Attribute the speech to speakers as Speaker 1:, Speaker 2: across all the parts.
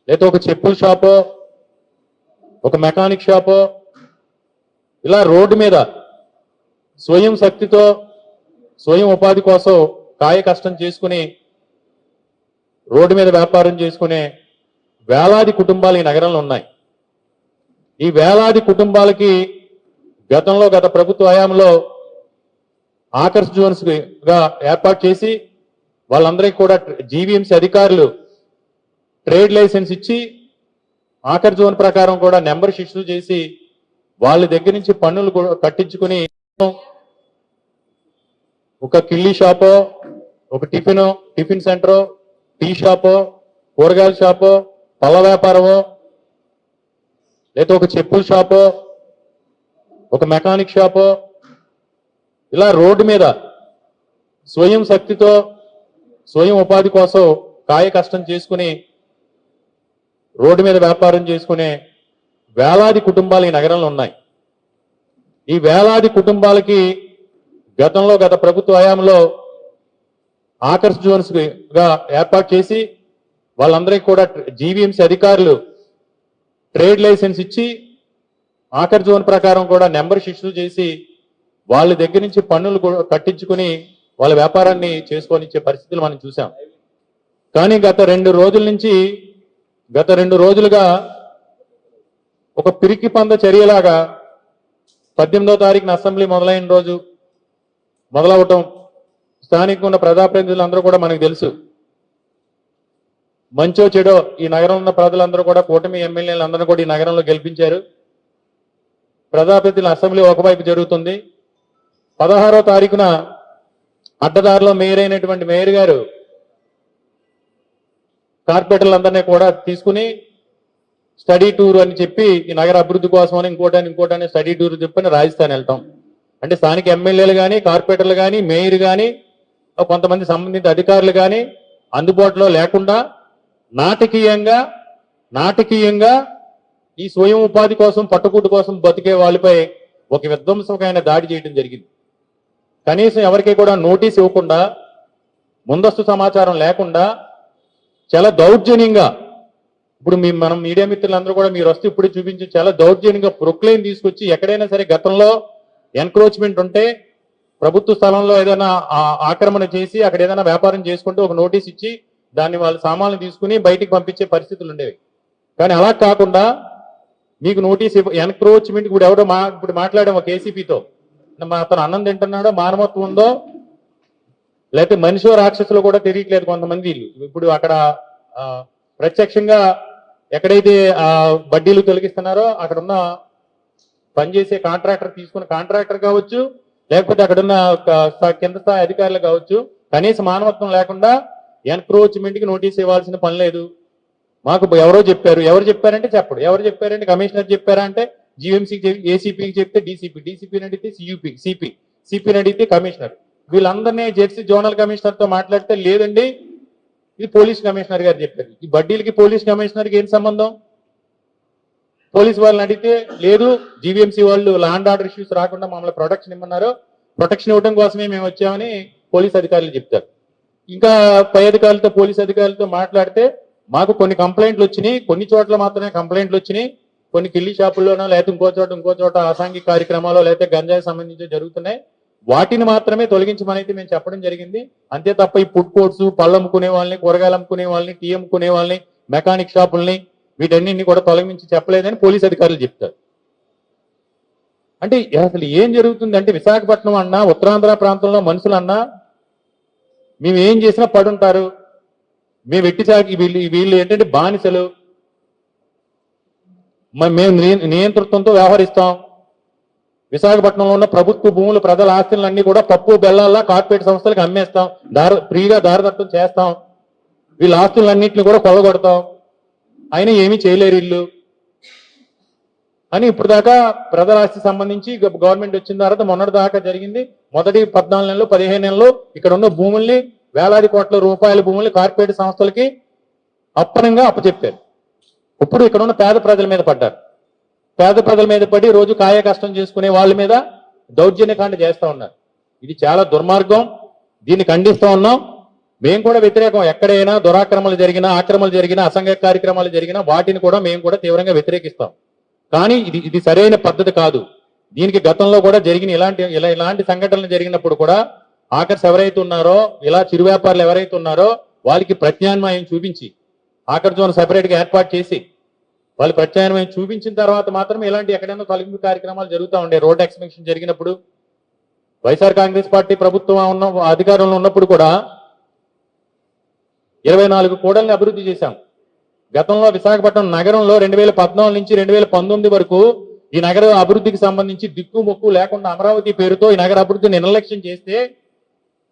Speaker 1: లేదా ఒక చెప్పుల షాపో, ఒక మెకానిక్ షాపో, ఇలా రోడ్డు మీద స్వయం శక్తితో స్వయం ఉపాధి కోసం కాయ కష్టం చేసుకుని రోడ్డు మీద వ్యాపారం చేసుకునే వేలాది కుటుంబాలు ఈ నగరంలో ఉన్నాయి. ఈ వేలాది కుటుంబాలకి గత ప్రభుత్వ హయాంలో ఆకర్ష్ జోన్స్ గా ఏర్పాటు చేసి వాళ్ళందరికీ కూడా జీవీఎంసీ అధికారులు ట్రేడ్ లైసెన్స్ ఇచ్చి ఆకర్ జోన్ ప్రకారం కూడా నెంబర్ ఇష్యూ చేసి వాళ్ళ దగ్గర నుంచి పన్నులు కట్టించుకుని ఒక కిల్లీ షాపో, ఒక టిఫిన్ సెంటరో, టీ షాపో, కూరగాయల షాపో, పళ్ళ వ్యాపారమో, లేదా ఒక చెప్పుల షాపో, ఒక మెకానిక్ షాపో, ఇలా రోడ్డు మీద స్వయం శక్తితో స్వయం ఉపాధి కోసం కాయ కష్టం చేసుకుని రోడ్డు మీద వ్యాపారం చేసుకునే వేలాది కుటుంబాలు ఈ నగరంలో ఉన్నాయి. ఈ వేలాది కుటుంబాలకి గత ప్రభుత్వ హయాంలో ఆకర్ష్ జోన్స్ గా ఏర్పాటు చేసి వాళ్ళందరికీ కూడా జీవీఎంసీ అధికారులు ట్రేడ్ లైసెన్స్ ఇచ్చి ఆకర్ జోన్ ప్రకారం కూడా నెంబర్ ఇష్యూ చేసి వాళ్ళ దగ్గర నుంచి పన్నులు కట్టించుకుని వాళ్ళ వ్యాపారాన్ని చేసుకొనిచ్చే పరిస్థితులు మనం చూసాం. కానీ గత రెండు రోజులుగా ఒక పిరికి పంద చర్యలాగా 18వ తారీఖున అసెంబ్లీ మొదలవటం స్థానికంగా ఉన్న ప్రజాప్రతినిధులందరూ కూడా మనకు తెలుసు. మంచో చెడో ఈ నగరంలో ఉన్న ప్రజలందరూ కూడా కూటమి ఎమ్మెల్యేలందరూ కూడా ఈ నగరంలో గెలిపించారు. ప్రజాప్రతినిధుల అసెంబ్లీ ఒకవైపు జరుగుతుంది. 16వ తారీఖున అడ్డదారిలో మేయర్ అయినటువంటి మేయర్ గారు కార్పొరేటర్లందరినీ కూడా తీసుకుని స్టడీ టూర్ అని చెప్పి ఈ నగర అభివృద్ధి కోసం అని ఇంకోటని స్టడీ టూర్ చెప్పని రాజస్థాన్ వెళ్తాం. అంటే స్థానిక ఎమ్మెల్యేలు కానీ, కార్పొరేటర్లు కానీ, మేయర్ కానీ, కొంతమంది సంబంధిత అధికారులు కానీ అందుబాటులో లేకుండా నాటకీయంగా ఈ స్వయం ఉపాధి కోసం పట్టుకూటు కోసం బతికే వాళ్ళపై ఒక విధ్వంసకమైన దాడి చేయడం జరిగింది. కనీసం ఎవరికి కూడా నోటీస్ ఇవ్వకుండా, ముందస్తు సమాచారం లేకుండా చాలా దౌర్జన్యంగా, ఇప్పుడు మనం మీడియా మిత్రులందరూ కూడా మీరు వస్తే ఇప్పుడు చూపించి చాలా దౌర్జన్యంగా ప్రొక్లెయిన్ తీసుకొచ్చి ఎక్కడైనా సరే గతంలో ఎన్క్రోచ్మెంట్ ఉంటే ప్రభుత్వ స్థలంలో ఏదైనా ఆక్రమణ చేసి అక్కడ ఏదైనా వ్యాపారం చేసుకుంటూ ఒక నోటీస్ ఇచ్చి దాన్ని వాళ్ళ సామాన్లు తీసుకుని బయటికి పంపించే పరిస్థితులు ఉండేవి. కానీ అలా కాకుండా మీకు నోటీస్ ఎన్క్రోచ్మెంట్ ఇప్పుడు మాట్లాడాం ఒక ఏసీపీతో, అతను అన్నం తింటున్నాడో మానవత్వం ఉందో లేకపోతే మనిషో రాక్షసులు కూడా తెలియట్లేదు కొంతమంది వీళ్ళు. ఇప్పుడు అక్కడ ప్రత్యక్షంగా ఎక్కడైతే బడ్డీలు తొలగిస్తున్నారో అక్కడ ఉన్న పనిచేసే కాంట్రాక్టర్ తీసుకున్న కాంట్రాక్టర్ కావచ్చు, లేకపోతే అక్కడున్న కింద స్థాయి అధికారులు కావచ్చు, కనీస మానవత్వం లేకుండా ఎన్క్రోచ్మెంట్ కి నోటీస్ ఇవ్వాల్సిన పని లేదు. మాకు ఎవరు చెప్పారంటే చెప్పడు, ఎవరు చెప్పారంటే కమిషనర్ చెప్పారా అంటే జీఎంసీకి, ఏసీపీకి చెప్తే డీసీపీని అడిగితే సిపిని అడిగితే కమిషనర్. వీళ్ళందరినీ జెర్సీ జోనల్ కమిషనర్ తో మాట్లాడితే లేదండి ఇది పోలీస్ కమిషనర్ గారు చెప్పారు. ఈ బడ్డీలకి పోలీస్ కమిషనర్కి ఏం సంబంధం? పోలీస్ వాళ్ళని అడిగితే లేదు జీవీఎంసీ వాళ్ళు ల్యాండ్ ఆర్డర్ ఇష్యూస్ రాకుండా మమ్మల్ని ప్రొటెక్షన్ ఇమ్మన్నారు, ప్రొటెక్షన్ ఇవ్వడం కోసమే మేము వచ్చామని పోలీస్ అధికారులు చెప్తారు. ఇంకా పై అధికారులతో పోలీస్ అధికారులతో మాట్లాడితే మాకు కొన్ని కంప్లైంట్లు వచ్చినాయి, కొన్ని చోట్ల మాత్రమే కంప్లైంట్లు వచ్చినాయి, కొన్ని కిల్లీ షాపుల్లోనో లేకపోతే ఇంకో చోట అసాంఘిక కార్యక్రమాలు లేకపోతే గంజాయి సంబంధించి జరుగుతున్నాయి, వాటిని మాత్రమే తొలగించమనైతే మేము చెప్పడం జరిగింది. అంతే తప్ప ఈ ఫుడ్ కోర్ట్స్, పళ్ళు అమ్ముకునే వాళ్ళని, కూరగాయలు అమ్ముకునే వాళ్ళని, టీ అమ్ముకునే వాళ్ళని, మెకానిక్ షాపుల్ని వీటన్నింటినీ కూడా తొలగించి చెప్పలేదని పోలీస్ అధికారులు చెప్తారు. అంటే అసలు ఏం జరుగుతుంది అంటే విశాఖపట్నం అన్నా ఉత్తరాంధ్ర ప్రాంతంలో మనుషులన్నా మేము ఏం చేసినా పడుంటారు, మేము వెట్టిచాకి వీళ్ళు ఏంటంటే బానిసలు, మేము నియంతృత్వంతో వ్యవహరిస్తాం. విశాఖపట్నంలో ఉన్న ప్రభుత్వ భూములు, ప్రజల ఆస్తులన్నీ కూడా పప్పు బెల్లాల్లా కార్పొరేట్ సంస్థలకు అమ్మేస్తాం, ఫ్రీగా దారదత్తం చేస్తాం, వీళ్ళ ఆస్తులన్నింటినీ కూడా కొల్లగొడతాం, అయినా ఏమీ చేయలేరు ఇల్లు అని ఇప్పుడు దాకా ప్రజల ఆస్తి సంబంధించి గవర్నమెంట్ వచ్చిన తర్వాత మొన్నటి దాకా జరిగింది. మొదటి 14 నెలలు 15 నెలలు ఇక్కడ ఉన్న భూముల్ని, వేలాది కోట్ల రూపాయల భూముల్ని కార్పొరేట్ సంస్థలకి అప్పనంగా అప్పచెప్పారు. ఇప్పుడు ఇక్కడ ఉన్న పేద ప్రజల మీద పడ్డారు. పేద ప్రజల మీద పడి రోజు కాయ కష్టం చేసుకునే వాళ్ళ మీద దౌర్జన్యకాండ చేస్తా ఉన్నారు. ఇది చాలా దుర్మార్గం, దీన్ని ఖండిస్తా ఉన్నాం. మేము కూడా వ్యతిరేకం. ఎక్కడైనా దురాక్రమణలు జరిగినా, ఆక్రమణలు జరిగినా, అసంఘ కార్యక్రమాలు జరిగినా వాటిని కూడా మేము కూడా తీవ్రంగా వ్యతిరేకిస్తాం. కానీ ఇది సరైన పద్ధతి కాదు. దీనికి గతంలో కూడా జరిగిన ఇలాంటి సంఘటనలు జరిగినప్పుడు కూడా ఆకర్స్ ఎవరైతే ఉన్నారో, ఇలా చిరు వ్యాపారులు ఎవరైతే ఉన్నారో వాళ్ళకి ప్రత్యామ్నాయం చూపించి, ఆకర్ జోన్ సెపరేట్ గా ఏర్పాటు చేసి వాళ్ళు ప్రత్యామ్నాయం చూపించిన తర్వాత మాత్రమే ఇలాంటి ఎక్కడైనా తొలగింపు కార్యక్రమాలు జరుగుతూ ఉండే. రోడ్ ఎక్స్పెన్షన్ జరిగినప్పుడు వైఎస్ఆర్ కాంగ్రెస్ పార్టీ ప్రభుత్వం అధికారంలో ఉన్నప్పుడు కూడా 24 కూడల్ని అభివృద్ధి చేశాం. గతంలో విశాఖపట్నం నగరంలో 2014 నుంచి 2019 వరకు ఈ నగర అభివృద్ధికి సంబంధించి దిక్కు మొక్కు లేకుండా అమరావతి పేరుతో ఈ నగర అభివృద్ధిని నిర్లక్ష్యం చేస్తే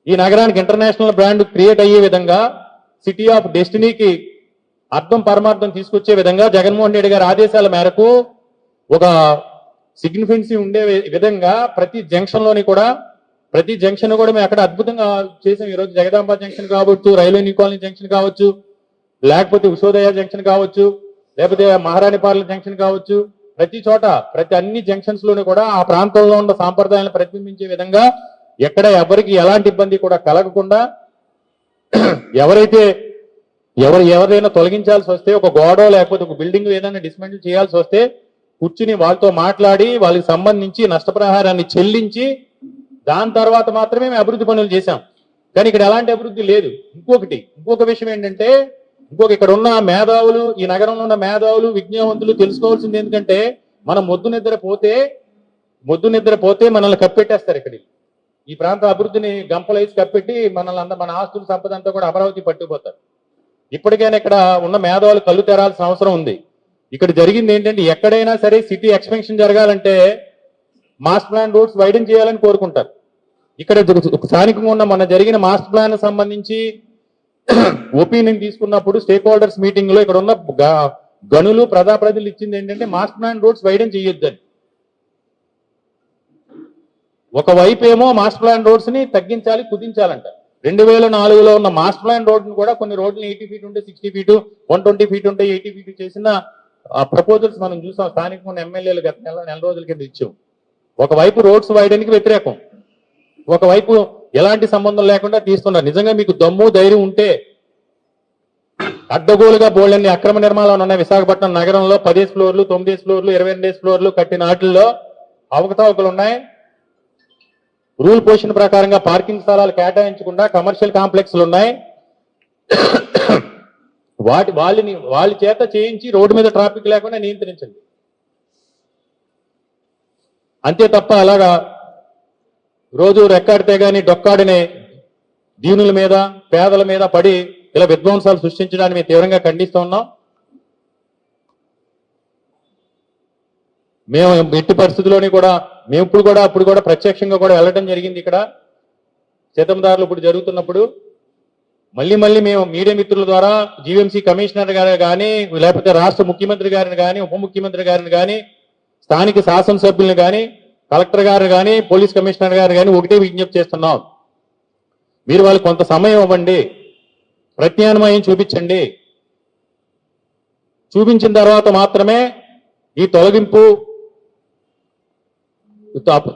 Speaker 1: ఈ నగరానికి ఇంటర్నేషనల్ బ్రాండ్ క్రియేట్ అయ్యే విధంగా, సిటీ ఆఫ్ డెస్టినీకి అర్థం పరమార్థం తీసుకొచ్చే విధంగా జగన్మోహన్ రెడ్డి గారి ఆదేశాల మేరకు ఒక సిగ్నిఫికెన్సీ ఉండే విధంగా ప్రతి జంక్షన్ కూడా మేము అక్కడ అద్భుతంగా చేసాం. ఈరోజు జగదాంబ జంక్షన్ కావచ్చు, రైల్వే న్యూ కాలనీ జంక్షన్ కావచ్చు, లేకపోతే ఉషోదయ జంక్షన్ కావచ్చు, లేకపోతే మహారాణిపాలెం జంక్షన్ కావచ్చు, ప్రతి చోట అన్ని జంక్షన్స్ లోనే కూడా ఆ ప్రాంతంలో ఉన్న సాంప్రదాయాలను ప్రతిబింబించే విధంగా ఎక్కడ ఎవరికి ఎలాంటి ఇబ్బంది కూడా కలగకుండా ఎవరైనా తొలగించాల్సి వస్తే, ఒక గోడో లేకపోతే ఒక బిల్డింగ్ ఏదైనా డిస్మెంటిల్ చేయాల్సి వస్తే కూర్చుని వాళ్ళతో మాట్లాడి వాళ్ళకి సంబంధించి నష్టపరిహారాన్ని చెల్లించి దాని తర్వాత మాత్రమే మేము అభివృద్ధి పనులు చేశాం. కానీ ఇక్కడ ఎలాంటి అభివృద్ధి లేదు. ఇంకొక విషయం ఏంటంటే, ఇక్కడ ఉన్న మేధావులు, ఈ నగరంలో ఉన్న మేధావులు, విజ్ఞానవంతులు తెలుసుకోవాల్సింది ఎందుకంటే, మనం మొద్దు నిద్రపోతే మనల్ని కప్పెట్టేస్తారు. ఇక్కడ ఈ ప్రాంత అభివృద్ధిని గంపలేసి కప్పెట్టి మన ఆస్తుల సంపద అంతా కూడా అమరావతి పట్టుకుపోతారు. ఇప్పటికైనా ఇక్కడ ఉన్న మేధావులు కళ్ళు తెరాల్సిన అవసరం ఉంది. ఇక్కడ జరిగింది ఏంటంటే, ఎక్కడైనా సరే సిటీ ఎక్స్పెన్షన్ జరగాలంటే మాస్టర్ ప్లాన్ రోడ్స్ వైడెన్ చేయాలని కోరుకుంటారు. ఇక్కడ స్థానికంగా ఉన్న మన జరిగిన మాస్టర్ ప్లాన్ సంబంధించి ఒపీనియన్ తీసుకున్నప్పుడు స్టేక్ హోల్డర్స్ మీటింగ్ లో ఇక్కడ ఉన్న గనులు ప్రజాప్రతినిధులు ఇచ్చింది ఏంటంటే, మాస్టర్ ప్లాన్ రోడ్స్ వైడెన్ చేయొద్దని. ఒకవైపు ఏమో మాస్టర్ ప్లాన్ రోడ్స్ ని తగ్గించాలి, కుదించాలంట. 2004లో ఉన్న మాస్టర్ ప్లాన్ రోడ్ కూడా కొన్ని రోడ్లు 80 ఫీట్ ఉంటే 60 ఫీటు, 120 ఫీట్ ఉంటే 80 ఫీట్ చేసిన ప్రపోజల్స్ మనం చూసాం. స్థానికంగా ఉన్న ఎమ్మెల్యేలు గత నెల రోజుల కింద ఇచ్చాం. ఒకవైపు రోడ్స్ వైడెన్కి వ్యతిరేకం, ఒకవైపు ఎలాంటి సంబంధం లేకుండా తీస్తున్నారు. నిజంగా మీకు దమ్ము ధైర్యం ఉంటే అడ్డగోలుగా బోళ్ళని అక్రమ నిర్మాణాలు ఉన్నాయి. విశాఖపట్నం నగరంలో 10 ఫ్లోర్లు, 9 ఫ్లోర్లు, 22 ఫ్లోర్లు కట్టిన వాటిల్లో అవకతవకలు ఉన్నాయి. రూల్ పొజిషన్ ప్రకారంగా పార్కింగ్ స్థలాలు కేటాయించకుండా కమర్షియల్ కాంప్లెక్స్లు ఉన్నాయి. వాళ్ళ చేత చేయించి రోడ్డు మీద ట్రాఫిక్ లేకుండా నియంత్రించండి. అంతే తప్ప అలాగా రోజు రెక్కాడితే గాని డొక్కాడినే దీనుల మీద, పేదల మీద పడి ఇలా విధ్వంసాలు సృష్టించడాన్ని మేము తీవ్రంగా ఖండిస్తూ ఉన్నాం. మేము ఎట్టి పరిస్థితుల్లోని కూడా అప్పుడు కూడా ప్రత్యక్షంగా కూడా వెళ్ళడం జరిగింది. ఇక్కడ చేతందారులు ఇప్పుడు జరుగుతున్నప్పుడు మళ్ళీ మేము మీడియా మిత్రుల ద్వారా జీవీఎంసీ కమిషనర్ గారు కానీ, లేకపోతే రాష్ట్ర ముఖ్యమంత్రి గారిని కానీ, ఉప ముఖ్యమంత్రి గారిని కానీ, స్థానిక శాసనసభ్యులను కానీ, కలెక్టర్ గారు కానీ, పోలీస్ కమిషనర్ గారు కానీ ఒకటే విజ్ఞప్తి చేస్తున్నాం. మీరు వాళ్ళు కొంత సమయం ఇవ్వండి, ప్రత్యామ్నాయం చూపించండి. చూపించిన తర్వాత మాత్రమే ఈ తొలగింపు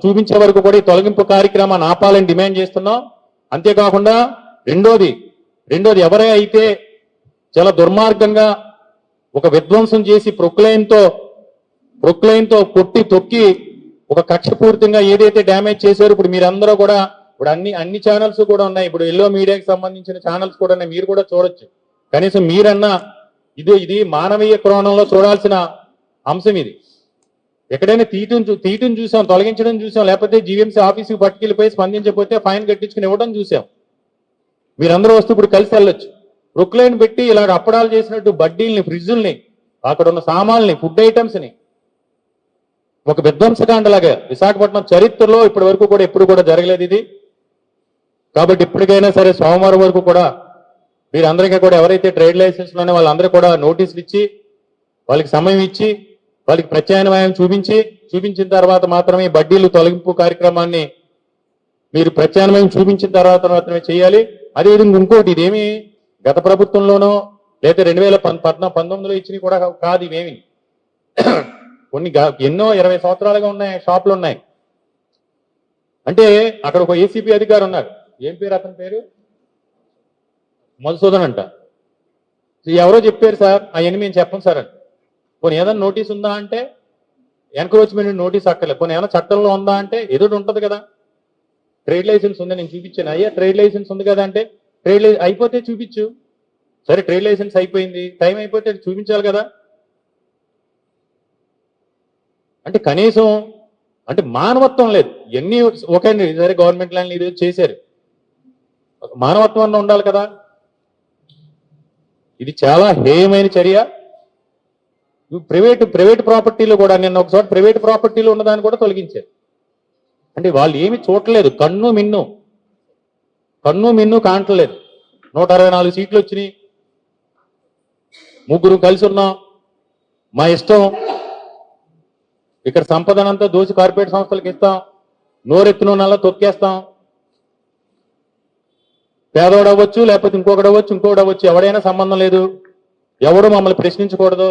Speaker 1: చూపించే వరకు కూడా ఈ తొలగింపు కార్యక్రమాన్ని ఆపాలని డిమాండ్ చేస్తున్నాం. అంతేకాకుండా రెండోది ఎవరే అయితే చాలా దుర్మార్గంగా ఒక విధ్వంసం చేసి ప్రొక్లైన్తో కొట్టి తొక్కి ఒక కక్షపూరితంగా ఏదైతే డ్యామేజ్ చేశారో, ఇప్పుడు మీరందరూ కూడా ఇప్పుడు అన్ని ఛానల్స్ కూడా ఉన్నాయి. ఇప్పుడు ఎల్లో మీడియాకి సంబంధించిన ఛానల్స్ కూడా ఉన్నాయి, మీరు కూడా చూడొచ్చు. కనీసం మీరన్నా ఇది మానవీయ కోణంలో చూడాల్సిన అంశం. ఇది ఎక్కడైనా తీయటం చూసాం, తొలగించడం చూసాం, లేకపోతే జీవీఎంసీ ఆఫీసుకి పట్టుకెళ్ళిపోయి స్పందించకపోతే ఫైన్ కట్టించుకుని ఇవ్వడం చూసాం. మీరందరూ వస్తూ ఇప్పుడు కలిసి వెళ్ళొచ్చు. ప్రొక్లైన్ పెట్టి ఇలాగ అప్పడాలు చేసినట్టు బడ్డీల్ని, ఫ్రిడ్జుల్ని, అక్కడ ఉన్న సామాన్లని, ఫుడ్ ఐటమ్స్ని ఒక విధ్వంసకాండలాగా విశాఖపట్నం చరిత్రలో ఇప్పటి వరకు కూడా ఎప్పుడు కూడా జరగలేదు ఇది. కాబట్టి ఇప్పటికైనా సరే సోమవారం వరకు కూడా మీరందరికీ కూడా ఎవరైతే ట్రేడ్ లైసెన్స్ లోనే వాళ్ళందరూ కూడా నోటీసులు ఇచ్చి, వాళ్ళకి సమయం ఇచ్చి, వాళ్ళకి ప్రత్యామ్నాయం చూపించిన తర్వాత మాత్రమే బడ్డీలు తొలగింపు కార్యక్రమాన్ని మీరు ప్రత్యామ్నాయం చూపించిన తర్వాత మాత్రమే చేయాలి. అదేవిధంగా ఇంకోటి, ఇదేమి గత ప్రభుత్వంలోనో లేదా 2019లో ఇచ్చినవి కూడా కాదు. ఇవేమి కొన్ని ఎన్నో 20 సంవత్సరాలుగా ఉన్నాయి షాపులు ఉన్నాయి. అంటే అక్కడ ఒక ఏసీపీ అధికారి ఉన్నారు. ఏం పేరు అతని పేరు? మధుసూదన్ అంట. ఎవరో చెప్పారు సార్, అవన్నీ మేము చెప్పం సార్ అని. పోనీ ఏదైనా నోటీస్ ఉందా అంటే ఎన్క్రోచ్మెంట్ నోటీస్ అక్కర్లేదు. పోనీ ఏమైనా చట్టంలో ఉందా అంటే ఏదో ఉంటుంది కదా. ట్రేడ్ లైసెన్స్ ఉంది, నేను చూపించాను. అయ్యా ట్రేడ్ లైసెన్స్ ఉంది కదా అంటే ట్రేడ్ అయిపోతే చూపించు. సరే ట్రేడ్ లైసెన్స్ అయిపోయింది, టైం అయిపోతే చూపించాలి కదా. అంటే కనీసం అంటే మానవత్వం లేదు. ఎన్ని ఓకే అండి, సరే గవర్నమెంట్ ల్యాండ్ ఇది చేశారు, మానవత్వం అన్న ఉండాలి కదా. ఇది చాలా హేయమైన చర్య. ప్రైవేట్ ప్రాపర్టీలో కూడా నిన్న ఒకసారి ప్రైవేట్ ప్రాపర్టీలో ఉన్నదాన్ని కూడా తొలగించారు. అంటే వాళ్ళు ఏమి చూడలేదు, కన్ను మిన్ను కాంటలేదు. 164 సీట్లు వచ్చినాయి, ముగ్గురు కలిసి ఉన్నాం, మా ఇష్టం, ఇక్కడ సంపదనంతా దోసి కార్పొరేట్ సంస్థలకు ఇస్తాం, నోరెత్తున నల్ల తొక్కేస్తాం. పేదోడు అవ్వచ్చు, లేకపోతే ఇంకొకటి అవ్వచ్చు, ఎవడైనా సంబంధం లేదు, ఎవడు మమ్మల్ని ప్రశ్నించకూడదు.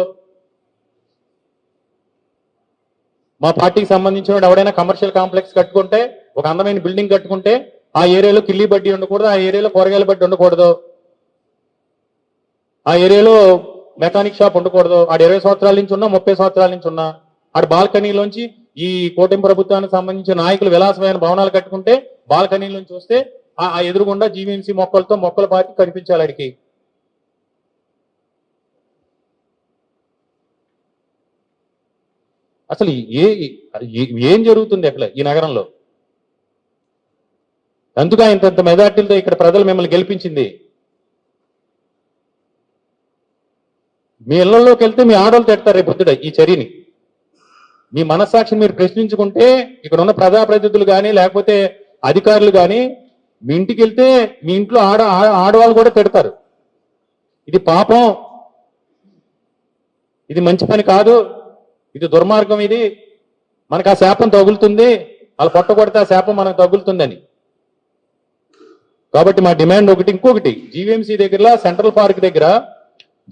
Speaker 1: మా పార్టీకి సంబంధించిన ఎవడైనా కమర్షియల్ కాంప్లెక్స్ కట్టుకుంటే, ఒక అందమైన బిల్డింగ్ కట్టుకుంటే ఆ ఏరియాలో కిల్లి బడ్డీ ఉండకూడదు, ఆ ఏరియాలో కూరగాయల బడ్డీ ఉండకూడదు, ఆ ఏరియాలో మెకానిక్ షాప్ ఉండకూడదు. ఆడు 20 సంవత్సరాల నుంచి ఉన్నా, 30 సంవత్సరాల నుంచి ఉన్నా, ఆడు బాల్కనీలోంచి ఈ కూటమి ప్రభుత్వానికి సంబంధించిన నాయకులు విలాసమైన భవనాలు కట్టుకుంటే బాల్కనీలోంచి వస్తే ఆ ఎదురుగుండా జీవీఎంసీ మొక్కలతో మొక్కల పార్టీ కనిపించాలి ఆడికి. అసలు ఏం జరుగుతుంది అక్కడ ఈ నగరంలో? అందుకే ఇంత మెజార్టీలతో ఇక్కడ ప్రజలు మిమ్మల్ని గెలిపించింది. మీ ఇళ్లలోకి వెళ్తే మీ ఆడవాళ్ళు తిడతారు రేపు పొద్దుట ఈ చర్యని. మీ మనస్సాక్షిని మీరు ప్రశ్నించుకుంటే ఇక్కడ ఉన్న ప్రజాప్రతినిధులు కానీ లేకపోతే అధికారులు కానీ మీ ఇంటికి వెళ్తే మీ ఇంట్లో ఆడవాళ్ళు కూడా తిడతారు. ఇది పాపం, ఇది మంచి పని కాదు, ఇది దుర్మార్గం, ఇది మనకు ఆ శాపం తగులుతుంది, వాళ్ళు పొట్ట కొడితే ఆ శాపం మనకు తగులుతుందని. కాబట్టి మా డిమాండ్ ఒకటి. ఇంకొకటి, జీవీఎంసీ దగ్గర సెంట్రల్ పార్క్ దగ్గర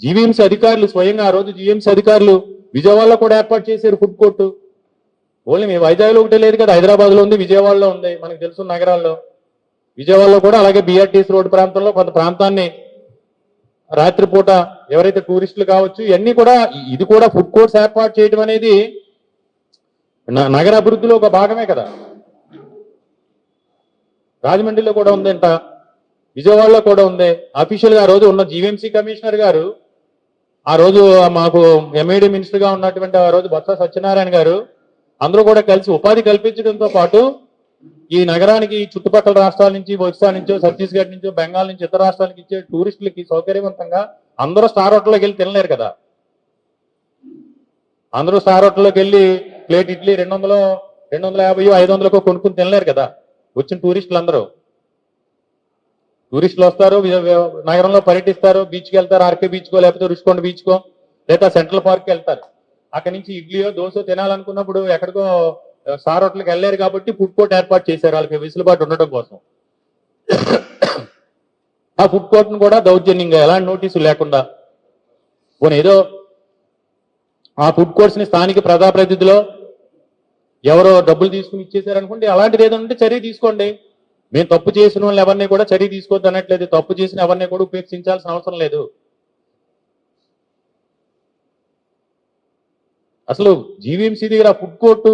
Speaker 1: జీవీఎంసీ అధికారులు స్వయంగా ఆ రోజు జీవీఎంసీ అధికారులు విజయవాడలో కూడా ఏర్పాటు చేశారు ఫుడ్ కోర్టు. ఓన్లీ మీ వైజాగ్లో ఒకటే లేదు కదా, హైదరాబాద్లో ఉంది, విజయవాడలో ఉంది, మనకు తెలుసు నగరాల్లో. విజయవాడలో కూడా అలాగే బీఆర్టీసీ రోడ్డు ప్రాంతంలో కొంత ప్రాంతాన్ని రాత్రిపూట ఎవరైతే టూరిస్టులు కావచ్చు ఇవన్నీ కూడా, ఇది కూడా ఫుడ్ కోర్ట్స్ ఏర్పాటు చేయడం అనేది నగర అభివృద్ధిలో ఒక భాగమే కదా. రాజమండ్రిలో కూడా ఉందంట, విజయవాడలో కూడా ఉంది. అఫీషియల్ గా ఆ రోజు ఉన్న జీవీఎంసీ కమిషనర్ గారు, ఆ రోజు మాకు ఎంఏడీ మినిస్టర్ గా ఉన్నటువంటి ఆ రోజు బొత్స సత్యనారాయణ గారు, అందరూ కూడా కలిసి ఉపాధి కల్పించడంతో పాటు ఈ నగరానికి చుట్టుపక్కల రాష్ట్రాల నుంచి, ఒరిస్సా నుంచో, ఛత్తీస్గఢ్ నుంచో, బెంగాల్ నుంచి ఇతర రాష్ట్రాలకు ఇచ్చే టూరిస్టులకి సౌకర్యవంతంగా అందరూ స్టార్ హోటల్లోకి వెళ్ళి తినలేరు కదా. అందరూ స్టార్ హోటల్లోకి వెళ్ళి ప్లేట్ ఇడ్లీ 200, 250, 500 కొనుక్కుని తినలేరు కదా వచ్చిన టూరిస్టులు అందరూ. టూరిస్టులు వస్తారు, నగరంలో పర్యటిస్తారు, బీచ్కి వెళ్తారు, ఆర్కే బీచ్కో లేకపోతే రుషికొండ బీచ్కో లేదా సెంట్రల్ పార్క్కి వెళ్తారు. అక్కడి నుంచి ఇడ్లీయో దోశ తినాలనుకున్నప్పుడు ఎక్కడికో స్టార్ హోటల్కి వెళ్ళారు కాబట్టి ఫుడ్ కోర్ట్ ఏర్పాటు చేశారు వాళ్ళకి వెసులుబాటు ఉండటం కోసం. ఆ ఫుడ్ కోర్ట్ను కూడా దౌర్జన్యంగా ఎలాంటి నోటీసులు లేకుండా పోనీ ఏదో ఆ ఫుడ్ కోర్ట్స్ ని స్థానిక ప్రజాప్రతినిధిలో ఎవరో డబ్బులు తీసుకుని ఇచ్చేసారనుకోండి, అలాంటిది ఏదో ఉంటే చర్య తీసుకోండి. మేము తప్పు చేసిన వాళ్ళని ఎవరిని కూడా చర్య తీసుకోవద్దు అనట్లేదు, తప్పు చేసిన ఎవరిని కూడా ఉపేక్షించాల్సిన అవసరం లేదు. అసలు జీవీఎంసీ దగ్గర ఫుడ్ కోర్టు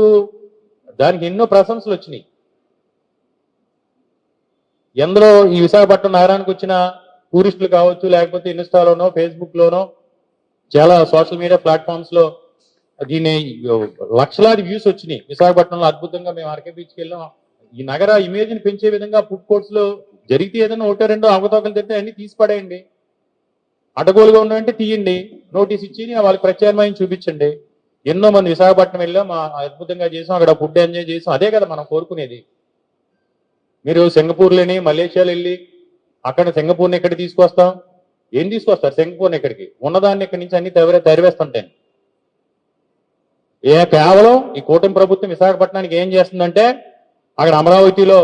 Speaker 1: దానికి ఎన్నో ప్రశంసలు వచ్చినాయి. ఎందులో ఈ విశాఖపట్నం నగరానికి వచ్చిన టూరిస్టులు కావచ్చు, లేకపోతే ఇన్స్టాలోనో ఫేస్బుక్ లోనో చాలా సోషల్ మీడియా ప్లాట్ఫామ్స్ లో దీన్ని లక్షలాది వ్యూస్ వచ్చినాయి. విశాఖపట్నంలో అద్భుతంగా మేము ఆర్కే బీచ్కి వెళ్ళాం. ఈ నగర ఇమేజ్ ని పెంచే విధంగా ఫుడ్ కోర్ట్స్ లో జరిగితే ఏదైనా ఒకటో రెండో అవకతవకలు తింటే అన్ని తీసి పడేయండి, అడ్డగోలుగా ఉన్నాయంటే తీయండి, నోటీస్ ఇచ్చి వాళ్ళకి ప్రత్యామ్నాయం చూపించండి. ఎన్నో మంది విశాఖపట్నం వెళ్ళాం, అద్భుతంగా చేసాం, అక్కడ ఫుడ్ ఎంజాయ్ చేసాం. అదే కదా మనం కోరుకునేది. మీరు సింగపూర్లోని మలేషియాలో వెళ్ళి అక్కడ సింగపూర్ని ఎక్కడికి తీసుకొస్తాం, ఏం తీసుకొస్తారు సింగపూర్ని ఎక్కడికి? ఉన్నదాన్ని ఇక్కడి నుంచి అన్ని తరివేస్తుంటాయి. కేవలం ఈ కూటమి ప్రభుత్వం విశాఖపట్నానికి ఏం చేస్తుందంటే, అక్కడ అమరావతిలో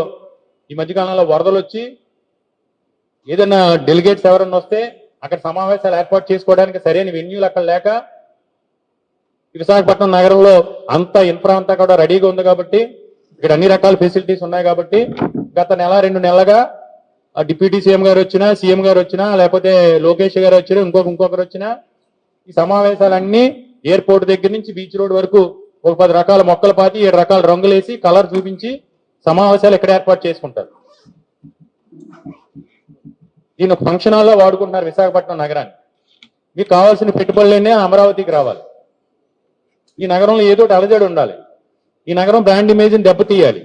Speaker 1: ఈ మధ్యకాలంలో వరదలు వచ్చి ఏదైనా డెలిగేట్స్ ఎవరన్నా వస్తే అక్కడ సమావేశాలు ఏర్పాటు చేసుకోవడానికి సరైన వెన్యూలు అక్కడ లేక, విశాఖపట్నం నగరంలో అంత ఇన్ఫ్రా అంతా కూడా రెడీగా ఉంది కాబట్టి, ఇక్కడ అన్ని రకాల ఫెసిలిటీస్ ఉన్నాయి కాబట్టి గత నెల 2 నెలలుగా ఆ డిప్యూటీ సీఎం గారు వచ్చినా, సీఎం గారు వచ్చినా, లేకపోతే లోకేష్ గారు వచ్చినా, ఇంకొకరు వచ్చినా, ఈ సమావేశాలన్నీ ఎయిర్పోర్ట్ దగ్గర నుంచి బీచ్ రోడ్ వరకు ఒక 10 రకాల మొక్కలు పాతి 7 రకాల రంగులేసి కలర్ చూపించి సమావేశాలు ఎక్కడ ఏర్పాటు చేసుకుంటారు. దీని ఒక ఫంక్షన్ హాల్లో వాడుకుంటున్నారు విశాఖపట్నం నగరాన్ని. మీకు కావాల్సిన పెట్టుబడులనే అమరావతికి రావాలి. ఈ నగరంలో ఏదో ఒకటి అలజడి ఉండాలి. ఈ నగరం బ్రాండ్ ఇమేజ్ని దెబ్బతీయాలి.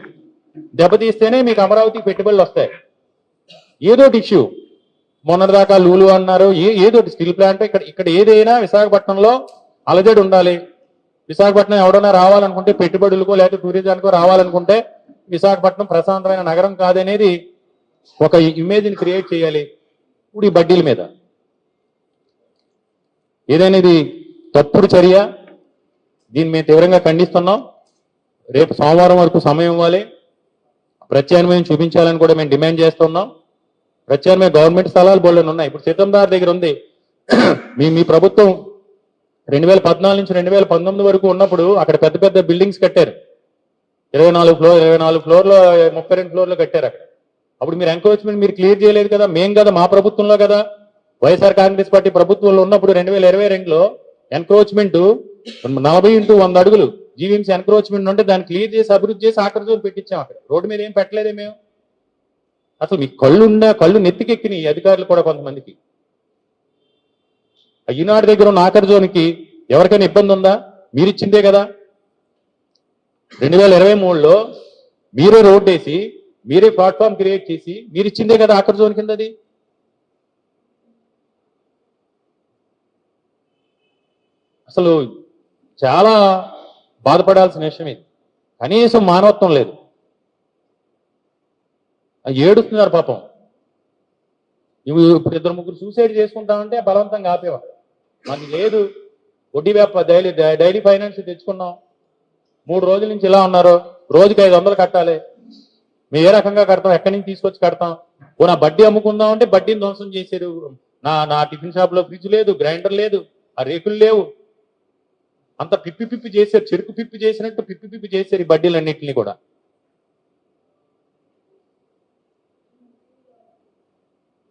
Speaker 1: దెబ్బతీస్తేనే మీకు అమరావతికి పెట్టుబడులు వస్తాయి. ఏదో ఇష్యూ మొన్నటిదాకా లూలు అన్నారు, ఏదో స్టీల్ ప్లాంట్, ఇక్కడ ఏదైనా విశాఖపట్నంలో అలజడి ఉండాలి. విశాఖపట్నం ఎవడన్నా రావాలనుకుంటే పెట్టుబడులకో లేకపోతే టూరిజానికో రావాలనుకుంటే విశాఖపట్నం ప్రశాంతమైన నగరం కాదనేది ఒక ఇమేజ్ని క్రియేట్ చేయాలి. ఇప్పుడు ఈ బడ్డీల మీద ఏదైనా ఇది తప్పుడు చర్య, దీన్ని మేము తీవ్రంగా ఖండిస్తున్నాం. రేపు సోమవారం వరకు సమయం ఇవ్వాలి. ప్రత్యామ్నాయం చూపించాలని కూడా మేము డిమాండ్ చేస్తున్నాం. ప్రత్యామ్నాయ గవర్నమెంట్ స్థలాలు బోల్డెన్ ఉన్నాయి. ఇప్పుడు సీతందార్ దగ్గర ఉంది. మీ ప్రభుత్వం 2014 నుంచి 2019 వరకు ఉన్నప్పుడు అక్కడ పెద్ద పెద్ద బిల్డింగ్స్ కట్టారు. 24 ఫ్లోర్లు 32 ఫ్లోర్లు కట్టారు అక్కడ. అప్పుడు మీరు ఎంక్రోచ్మెంట్ మీరు క్లియర్ చేయలేదు కదా. మేం కదా, మా ప్రభుత్వంలో కదా, వైఎస్ఆర్ కాంగ్రెస్ పార్టీ ప్రభుత్వంలో ఉన్నప్పుడు 2022లో ఎన్క్రోచ్మెంట్ 40x100 అడుగులు జీవీఎంసీ ఎన్క్రోచ్మెంట్ ఉంటే దాన్ని క్లియర్ చేసి అభివృద్ధి చేసి ఆఖరి జోన్ పెట్టించాం. అక్కడ రోడ్డు మీద ఏం పెట్టలేదే మేము. అసలు మీకు కళ్ళు నెత్తికెక్కినాయి ఈ అధికారులు కూడా కొంతమందికి. ఈనాడు దగ్గర ఉన్న ఆఖరి జోన్కి ఎవరికైనా ఇబ్బంది ఉందా? మీరు ఇచ్చిందే కదా. 2023లో మీరే రోడ్ వేసి మీరే ప్లాట్ఫామ్ క్రియేట్ చేసి మీరు ఇచ్చిందే కదా ఆఖరి జోన్ కింద. అది అసలు చాలా బాధపడాల్సిన విషయం ఇది. కనీసం మానవత్వం లేదు. ఏడుస్తున్నారు పాపం. ఇప్పుడు 2-3 సూసైడ్ చేసుకుంటామంటే బలవంతంగా ఆపేవారు. మాకు లేదు, వడ్డీ డైలీ ఫైనాన్స్ తెచ్చుకున్నాం, 3 రోజుల నుంచి ఇలా ఉన్నారు, రోజుకి 500 కట్టాలి, మేము ఏ రకంగా కడతాం, ఎక్కడి నుంచి తీసుకొచ్చి కడతాం, ఓ నా బడ్డీ అమ్ముకుందాం అంటే బడ్డీని ధ్వంసం చేశారు. నా టిఫిన్ షాప్ లో ఫ్రిడ్జ్ లేదు, గ్రైండర్ లేదు, ఆ రేకులు లేవు, అంత పిప్పి చేశారు. చెరుకు పిప్పి చేసినట్టు పిప్పి చేశారు ఈ బడ్డీలన్నింటినీ కూడా.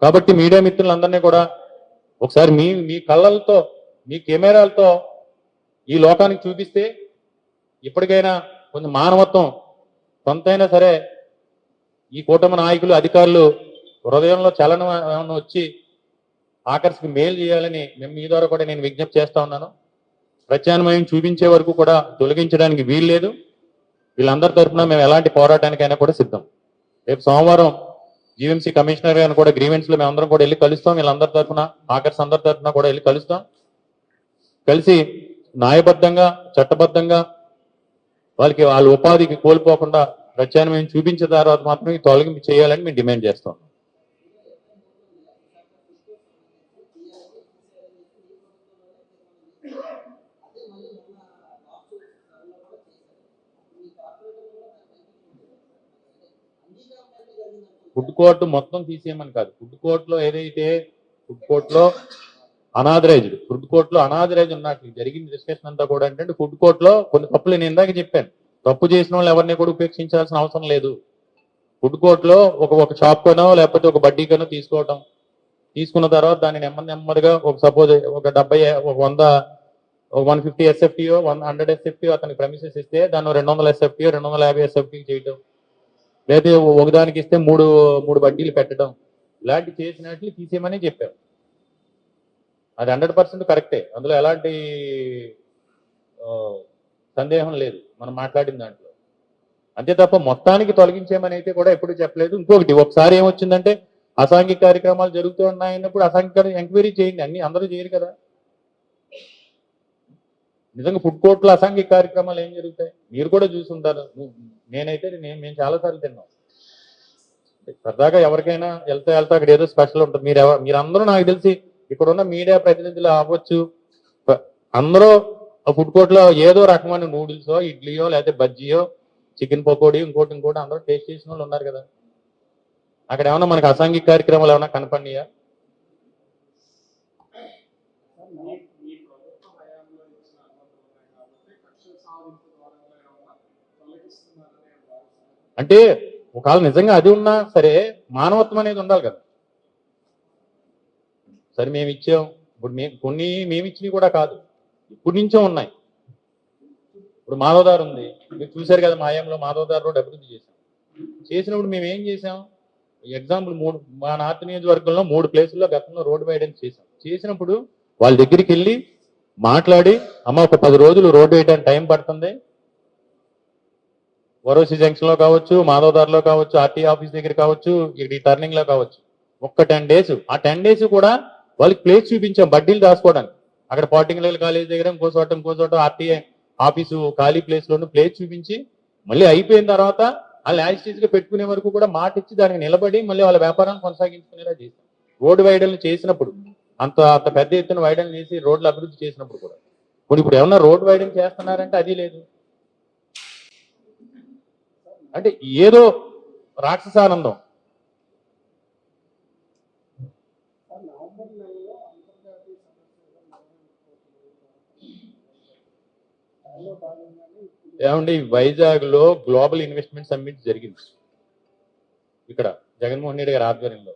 Speaker 1: కాబట్టి మీడియా మిత్రులందరినీ కూడా ఒకసారి మీ కళ్ళలతో మీ కెమెరాలతో ఈ లోకానికి చూపిస్తే ఇప్పటికైనా కొంచెం మానవత్వం కొంతైనా సరే ఈ కూటమి నాయకులు అధికారులు హృదయంలో చలనం ఏమన్నా వచ్చి ఆఖరికి మేలు చేయాలని మేము మీ ద్వారా కూడా నేను విజ్ఞప్తి చేస్తా ఉన్నాను. ప్రత్యామ్నాయం చూపించే వరకు కూడా తొలగించడానికి వీలు లేదు. వీళ్ళందరి తరఫున మేము ఎలాంటి పోరాటానికైనా కూడా సిద్ధం. రేపు సోమవారం జీవీఎంసీ కమిషనర్ గారిని కూడా గ్రీవెన్స్ లో మేమందరం కూడా వెళ్ళి కలుస్తాం. వీళ్ళందరి తరఫున ఆఖర్స్ అందరి తరఫున కూడా వెళ్ళి కలుస్తాం. కలిసి న్యాయబద్ధంగా చట్టబద్ధంగా వాళ్ళ ఉపాధికి కోల్పోకుండా ప్రత్యామ్నాయం చూపించిన తర్వాత మాత్రమే తొలగింపు చేయాలని మేము డిమాండ్ చేస్తాం. ఫుడ్ కోర్ట్ మొత్తం తీసేయమని కాదు. ఫుడ్ కోర్టులో ఏదైతే ఫుడ్ కోర్టులో అనాథరైజ్డ్ ఉన్నట్లు జరిగిన డిస్కషన్ అంతా కూడా ఏంటంటే ఫుడ్ కోర్టులో కొన్ని తప్పులు నేను ఇందాక చెప్పాను. తప్పు చేసిన వాళ్ళు ఎవరిని కూడా ఉపేక్షించాల్సిన అవసరం లేదు. ఫుడ్ కోర్టులో ఒక షాప్ కనో లేకపోతే ఒక బడ్డీ కనో తీసుకున్న తర్వాత దాన్ని నెమ్మదిగా ఒక సపోజ్ ఒక 150 SFTO 100 SFTO అతనికి ప్రమిసెస్ ఇస్తే దాన్ని 200 SFTO 250 SFT చేయడం, లేదా ఒకదానికి ఇస్తే మూడు బడ్డీలు పెట్టడం, ఇలాంటి చేసినట్లు తీసేయమని చెప్పారు. అది 100% కరెక్టే, అందులో ఎలాంటి సందేహం లేదు మనం మాట్లాడిన దాంట్లో. అంతే తప్ప మొత్తానికి తొలగించేమని అయితే కూడా ఎప్పుడు చెప్పలేదు. ఇంకొకటి, ఒకసారి ఏమొచ్చిందంటే అసాంఘిక కార్యక్రమాలు జరుగుతూ ఉన్నాయన్నప్పుడు అసాంఘిక ఎంక్వైరీ చేయండి, అందరూ చేయరు కదా. నిజంగా ఫుడ్ కోర్టులో అసాంఘిక కార్యక్రమాలు ఏం జరుగుతాయి మీరు కూడా చూసుంటారు. మేము చాలాసార్లు తిన్నాం. సరదాగా ఎవరికైనా వెళ్తే అక్కడ ఏదో స్పెషల్ ఉంటుంది. మీరందరూ నాకు తెలిసి ఇక్కడ ఉన్న మీడియా ప్రతినిధులు అవ్వచ్చు, అందరూ ఫుడ్ కోర్టులో ఏదో రకమైన నూడిల్సో ఇడ్లీయో లేకపోతే బజ్జీయో చికెన్ పకోడీ ఇంకోటి అందరూ టేస్ట్ చేసిన వాళ్ళు ఉన్నారు కదా. అక్కడ ఏమన్నా మనకు అసాంఘిక కార్యక్రమాలు ఏమన్నా కనపడినాయా? అంటే ఒకవేళ నిజంగా అది ఉన్నా సరే మానవత్వం అనేది ఉండాలి కదా. సరే మేము ఇచ్చాం, ఇప్పుడు కొన్ని మేము ఇచ్చినవి కూడా కాదు, ఇప్పటి నుంచో ఉన్నాయి. ఇప్పుడు మాధవదారు ఉంది, మీరు చూశారు కదా, మాయంలో మాధవదారు రోడ్ అభివృద్ధి చేసినప్పుడు మేము ఏం చేసాం, ఎగ్జాంపుల్ మా నార్త్ నియోజకవర్గంలో 3 ప్లేసుల్లో గతంలో రోడ్డు వేయడానికి చేసినప్పుడు వాళ్ళ దగ్గరికి వెళ్ళి మాట్లాడి, అమ్మ ఒక 10 రోజులు రోడ్డు వేయడానికి టైం పడుతుంది, వరోసి జంక్షన్ లో కావచ్చు, మాధవదారులో కావచ్చు, ఆర్టీ ఆఫీస్ దగ్గర కావచ్చు, ఇక్కడ టర్నింగ్ లో కావచ్చు, ఒక్క 10 days, ఆ 10 days కూడా వాళ్ళకి ప్లేస్ చూపించాం బడ్డీలు దాచుకోవడానికి. అక్కడ పాటింగ్ కాలేజ్ దగ్గర ఇంకో చోట ఆర్టీఐ ఆఫీసు ఖాళీ ప్లేస్ లోను ప్లేస్ చూపించి, మళ్ళీ అయిపోయిన తర్వాత వాళ్ళు యాజిటీస్ గా పెట్టుకునే వరకు కూడా మాట ఇచ్చి దానికి నిలబడి మళ్ళీ వాళ్ళ వ్యాపారాన్ని కొనసాగించుకునేలా చేశాం. రోడ్డు వైడల్ని చేసినప్పుడు అంత పెద్ద ఎత్తున వైడల్ చేసి రోడ్లు అభివృద్ధి చేసినప్పుడు కూడా. ఇప్పుడు ఏమన్నా రోడ్డు వైడల్ చేస్తున్నారంటే అది లేదు. అంటే ఏదో రాక్షసానందం. ఏమండి, వైజాగ్ లో గ్లోబల్ ఇన్వెస్ట్మెంట్ సమ్మిట్ జరిగింది. ఇక్కడ జగన్మోహన్ రెడ్డి గారి ఆధ్వర్యంలో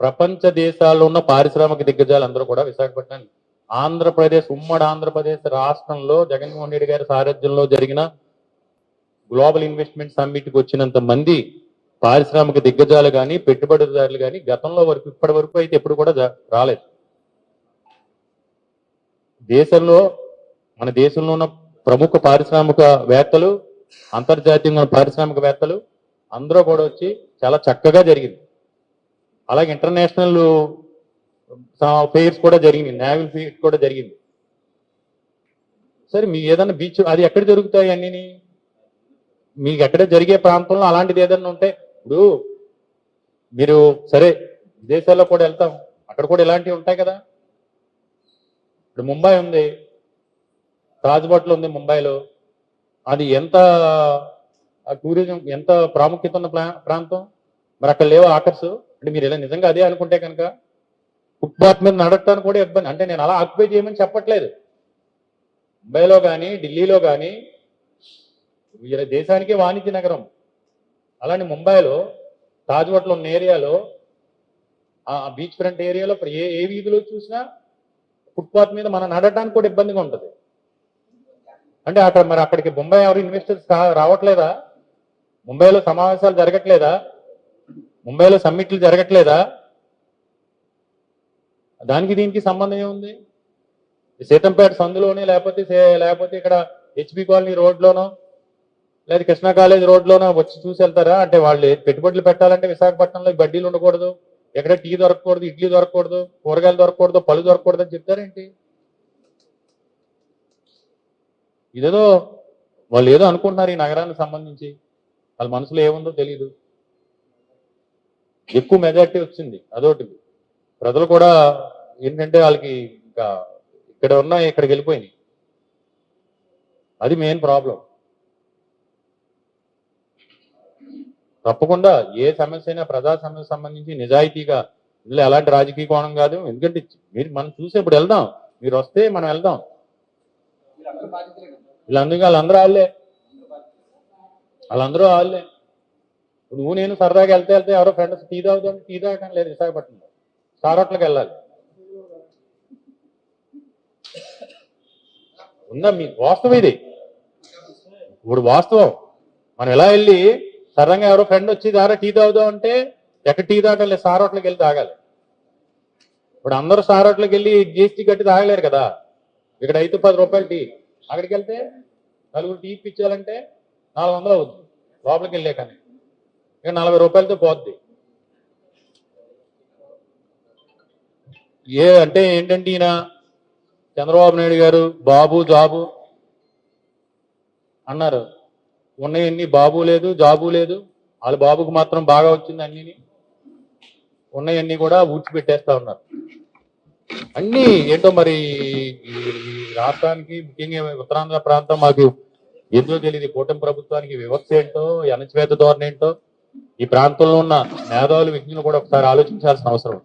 Speaker 1: ప్రపంచ దేశాల్లో ఉన్న పారిశ్రామిక దిగ్గజాలు అందరూ కూడా విశాఖపట్నం, ఆంధ్రప్రదేశ్, ఉమ్మడి ఆంధ్రప్రదేశ్ రాష్ట్రంలో జగన్మోహన్ రెడ్డి గారి సారథ్యంలో జరిగిన గ్లోబల్ ఇన్వెస్ట్మెంట్ సమ్మిట్ కి వచ్చినంత మంది పారిశ్రామిక దిగ్గజాలు కానీ పెట్టుబడిదారులు కానీ గతంలో వరకు ఇప్పటి వరకు అయితే ఎప్పుడు కూడా రాలేదు. మన దేశంలో ఉన్న ప్రముఖ పారిశ్రామికవేత్తలు, అంతర్జాతీయంగా ఉన్న పారిశ్రామికవేత్తలు అందరూ కూడా వచ్చి చాలా చక్కగా జరిగింది. అలాగే ఇంటర్నేషనల్ ఫెయిర్స్ కూడా జరిగింది, నేవల్ ఫీట్ కూడా జరిగింది. సరే, మీ ఏదైనా బీచ్ అది ఎక్కడ జరుగుతాయి అన్నీ, మీకు ఎక్కడ జరిగే ప్రాంతంలో అలాంటిది ఏదైనా ఉంటే, ఇప్పుడు మీరు సరే విదేశాల్లో కూడా వెళ్తాం, అక్కడ కూడా ఇలాంటివి ఉంటాయి కదా. ఇప్పుడు ముంబై ఉంది, తాజ్ హోటల్ ఉంది ముంబైలో, అది ఎంత టూరిజం ఎంత ప్రాముఖ్యత ఉన్న ప్రాంతం, మరి అక్కడ లేవు ఆకర్స్. అంటే మీరు ఇలా నిజంగా అదే అనుకుంటే కనుక ఫుట్పాత్ మీద నడవటానికి కూడా ఇబ్బంది. అంటే నేను అలా ఆక్యుపై చేయమని చెప్పట్లేదు. ముంబైలో కానీ ఢిల్లీలో కానీ దేశానికి వాణిజ్య నగరం, అలాంటి ముంబైలో తాజ్ హోటల్ ఉన్న ఏరియాలో, ఆ బీచ్ ఫ్రంట్ ఏరియాలో ఏ వీధిలో చూసినా ఫుట్పాత్ మీద మనం నడవటానికి కూడా ఇబ్బందిగా ఉంటుంది. అంటే అక్కడికి ముంబై ఎవరు ఇన్వెస్టర్స్ రావట్లేదా? ముంబైలో సమావేశాలు జరగట్లేదా? ముంబైలో సమ్మిట్లు జరగట్లేదా? దానికి దీనికి సంబంధం ఏముంది? సీతంపేట సందులోనే లేకపోతే ఇక్కడ హెచ్బి కాలనీ రోడ్లోనో లేదా కృష్ణా కాలేజ్ రోడ్లోనో వచ్చి చూసి వెళ్తారా? అంటే వాళ్ళు పెట్టుబడులు పెట్టాలంటే విశాఖపట్నంలో బడ్డీలు ఉండకూడదు, ఎక్కడ టీ దొరకకూడదు, ఇడ్లీ దొరకకూడదు, కూరగాయలు దొరకకూడదు, పళ్ళు దొరకకూడదు అని చెప్తారేంటి? ఇదేదో వాళ్ళు ఏదో అనుకుంటున్నారు ఈ నగరానికి సంబంధించి, వాళ్ళ మనసులో ఏముందో తెలియదు. ఎక్కువ మెజార్టీ వచ్చింది అదొకటి. ప్రజలు కూడా ఏంటంటే వాళ్ళకి ఇంకా ఇక్కడికి వెళ్ళిపోయినాయి. అది మెయిన్ ప్రాబ్లం. తప్పకుండా ఏ సమస్య అయినా ప్రజా సమస్య సంబంధించి నిజాయితీగా, ఇందులో ఎలాంటి రాజకీయ కోణం కాదు. ఎందుకంటే మనం చూసే ఇప్పుడు వెళ్దాం, మీరు వస్తే మనం వెళ్దాం. వాళ్ళందరూ వాళ్ళే. నువ్వు నేను సరదాగా వెళ్తే ఎవరో ఫ్రెండ్స్ టీ తాగడం లేదు విశాఖపట్నంలో, సారోట్లకు వెళ్ళాలి. ఉందా? మీ వాస్తవం ఇది. ఇప్పుడు వాస్తవం మనం ఎలా వెళ్ళి సరదాగా ఎవరో ఫ్రెండ్ వచ్చి దారా టీ తాగుదాం అంటే ఎక్కడ టీ తాగడం లేదు, సారోట్లకు వెళ్ళి తాగాలి. ఇప్పుడు అందరూ సారోట్లకు వెళ్ళి జీఎస్టీ కట్టి తాగలేరు కదా. ఇక్కడ అయితే 10 రూపాయలు టీ, అక్కడికి వెళ్తే నలుగురు టీ ఇప్పించాలంటే 400 అవుతుంది లోపలికి వెళ్ళే, కానీ ఇక 40 రూపాయలతో పోద్ది. అంటే ఏంటంటే ఈయన చంద్రబాబు నాయుడు గారు బాబు జాబు అన్నారు, ఉన్నాయన్నీ బాబు లేదు జాబు లేదు, వాళ్ళ బాబుకు మాత్రం బాగా వచ్చింది, అన్నీ ఉన్నాయన్నీ కూడా ఊడ్చిపెట్టేస్తా ఉన్నారు. అన్నీ ఏంటో మరి ఈ రాష్ట్రానికి, ముఖ్యంగా ఉత్తరాంధ్ర ప్రాంతం మాకు ఏంటో తెలియదు. కూటమి ప్రభుత్వానికి వివక్ష ఏంటో, అణచివేత ధోరణి ఏంటో ఈ ప్రాంతంలో ఉన్న మేధావులు, విజ్ఞులు కూడా ఒకసారి ఆలోచించాల్సిన అవసరం.